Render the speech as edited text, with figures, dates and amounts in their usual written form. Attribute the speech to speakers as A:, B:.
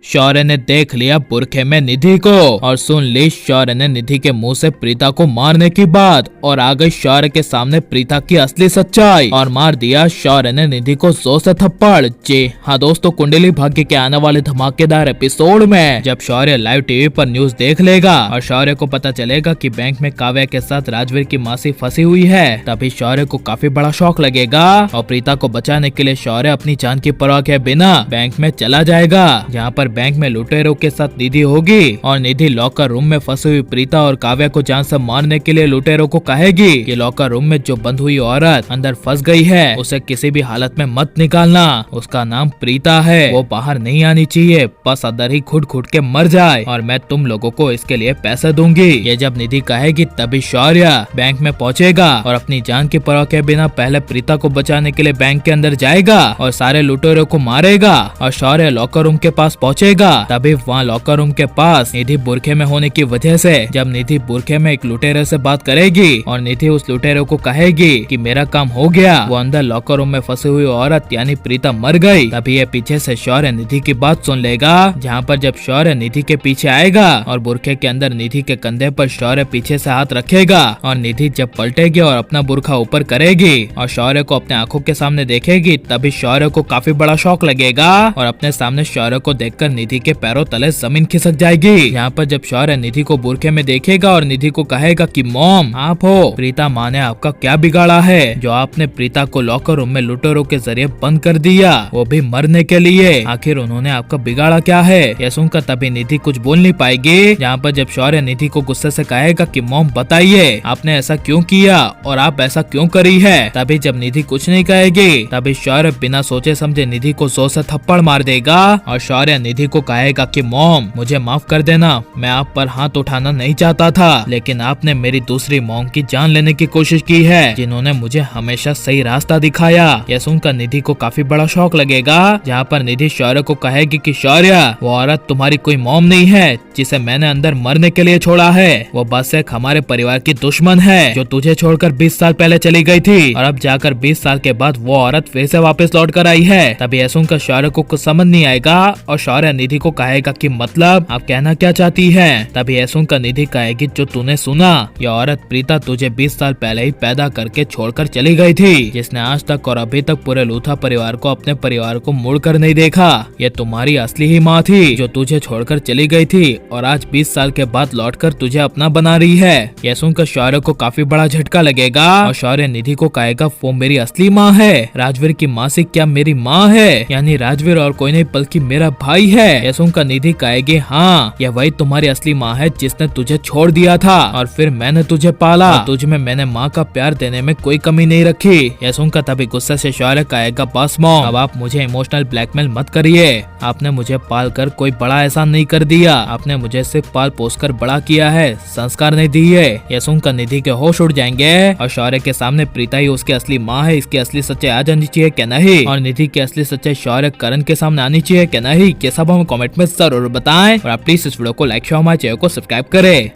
A: शौर्य ने देख लिया बुरखे में निधि को और सुन ली शौर्य ने निधि के मुंह से प्रीता को मारने की बात और आ गई शौर्य के सामने प्रीता की असली सच्चाई और मार दिया शौर्य ने निधि को जोर से थप्पड़। जी हाँ दोस्तों, कुंडली भाग्य के आने वाले धमाकेदार एपिसोड में जब शौर्य लाइव टीवी पर न्यूज देख लेगा और शौर्य को पता चलेगा कि बैंक में काव्या के साथ राजवीर की मासी फंसी हुई है, तभी शौर्य को काफी बड़ा शौक लगेगा और प्रीता को बचाने के लिए शौर्य अपनी जान की परवाह किए बिना बैंक में चला जाएगा, जहाँ पर बैंक में लुटेरों के साथ निधि होगी और निधि लॉकर रूम में फंसी हुई प्रीता और काव्या को जान से मारने के लिए लुटेरों को कहेगी कि लॉकर रूम में जो बंद हुई औरत अंदर फंस गई है उसे किसी भी हालत में मत निकालना, उसका नाम प्रीता है, वो बाहर नहीं आनी चाहिए, बस अंदर ही घुट घुट के मर जाए और मैं तुम लोगों को इसके लिए पैसे दूंगी। ये जब निधि कहेगी तभी शौर्य बैंक में पहुंचेगा और अपनी जान की परवाह के बिना पहले प्रीता को बचाने के लिए बैंक के अंदर जाएगा और सारे लुटेरों को मारेगा और शौर्य लॉकर रूम के पास पहुंचेगा। तभी वहाँ लॉकर रूम के पास निधि बुरखे में होने की वजह से जब निधि बुरखे में एक लुटेरे से बात करेगी और निधि उस लुटेरे को कहेगी कि मेरा काम हो गया, वो अंदर लॉकर रूम में फंसी हुई औरत यानी प्रीता मर गई, तभी ये पीछे से शौर्य निधि की बात सुन लेगा, जहाँ पर जब शौर्य निधि के पीछे आएगा और बुरखे के अंदर निधि के कंधे पर शौर्य पीछे से हाथ रखेगा और निधि जब पलटेगी और अपना बुरखा ऊपर करेगी और शौर्य को अपने आंखों के सामने देखेगी, तभी शौर्य को काफी बड़ा शौक लगेगा और अपने सामने शौर्य को देखकर निधि के पैरों तले जमीन खिसक जाएगी। यहाँ पर जब शौर्य निधि को बुरखे में देखेगा और निधि को कहेगा कि मॉम आप हो, प्रीता माँ ने आपका क्या बिगाड़ा है जो आपने प्रीता को लॉकर रूम में लुटेरों के जरिए बंद कर दिया, वो भी मरने के लिए, आखिर उन्होंने आपका बिगाड़ा क्या है। यह सुनकर तभी निधि कुछ बोल नहीं पाएगी, जहाँ पर जब शौर्य निधि को गुस्से से कहेगा कि मॉम बताइए आपने ऐसा क्यों किया और आप ऐसा क्यों करी है, तभी जब निधि कुछ नहीं कहेगी तभी शौर्य बिना सोचे समझे निधि को जोर से थप्पड़ मार देगा और शौर्य निधि को कहेगा कि मॉम मुझे माफ कर देना, मैं आप पर हाथ उठाना नहीं चाहता था, लेकिन आपने मेरी दूसरी मॉम की जान लेने की कोशिश की है जिन्होंने मुझे हमेशा सही रास्ता दिखाया। यह सुनकर निधि को काफी बड़ा शौक लगेगा, जहाँ पर निधि शौर्य को कहेगी कि शौर्य वो औरत तुम्हारी कोई मॉम नहीं है जिसे मैंने अंदर मरने के लिए छोड़ा है, वो बस एक हमारे परिवार की दुश्मन है जो तुझे छोड़कर 20 साल पहले चली गई थी और अब जाकर 20 साल के बाद वो औरत फिर से वापस लौट कर आई है। तभी यह सुनकर शौर्य को कुछ समझ नहीं आएगा और शौर्य निधि को कहेगा कि मतलब आप कहना क्या चाहती है। तभी यह सुनकर निधि कहेगी जो तूने सुना, ये औरत प्रीता तुझे 20 साल पहले ही पैदा करके छोड़कर चली गई थी, जिसने आज तक और अभी तक पूरे लूथा परिवार को अपने परिवार को मुड़कर नहीं देखा। ये तुम्हारी असली ही माँ थी जो तुझे छोड़कर चली गई थी और आज 20 साल के बाद लौटकर तुझे अपना बना रही है। यह सुनकर शौर्य को काफी बड़ा झटका लगेगा और शौर्य निधि को कहेगा वो मेरी असली माँ है, राजवीर की मासी क्या मेरी माँ है, यानी राजवीर और कोई नहीं बल्कि मेरा भाई है। यह सुनकर निधि कहेगी हाँ यह वही तुम्हारी असली माँ है जिसने तुझे छोड़ दिया था और फिर मैंने तुझे पाला, तुझ में मैंने माँ का प्यार देने में कोई कमी नहीं रखी। यह सुनकर तभी गुस्से से शौर्य कहेगा बस मॉम अब आप मुझे इमोशनल ब्लैकमेल मत करिए, आपने मुझे पाल कर कोई बड़ा एहसान नहीं कर दिया, आपने मुझे सिर्फ पाल पोस कर बड़ा किया है, संस्कार नहीं दिए। यह सुनकर निधि के होश उड़ जाएंगे और शौर्य के सामने प्रीता ही उसकी असली माँ है, इसकी असली सच्चाई आ जानी चाहिए क्या नहीं, और निधि की असली सच्चाई शौर्य करण के सामने आनी चाहिए क्या नहीं, ये सब हमें कमेंट में जरूर बताएं और आप प्लीज इस वीडियो को लाइक शेयर हमारे चैनल को सब्सक्राइब करें।